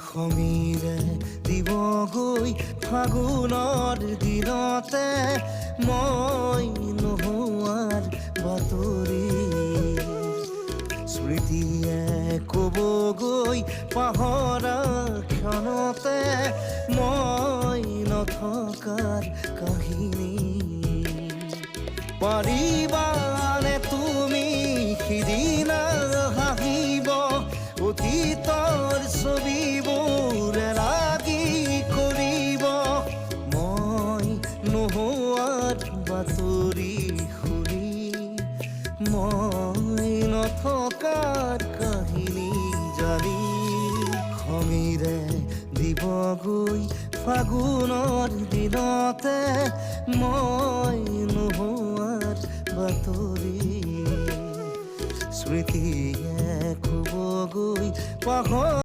খমিৰে দিবগৈ ফাগুনৰ দিনতে মই নোহোৱাৰ বাতৰি স্মৃতিয়ে ক'বগৈ পাহৰা ক্ষণতে মই নথকাৰ কাহিনী পাৰিবানে তুমি সিদিনা হাঁহিব অতীতৰ ছবিবোৰ লাগি কৰিব মই নোহোৱাৰ বাতৰি শুনি মই নথকাৰ কাহিনী জানি খমিৰে দিবগৈ ফাগুনৰ দিনতে মই নোহোৱাৰ বাতৰি স্মৃতিয়ে ক'বগৈ পাহৰ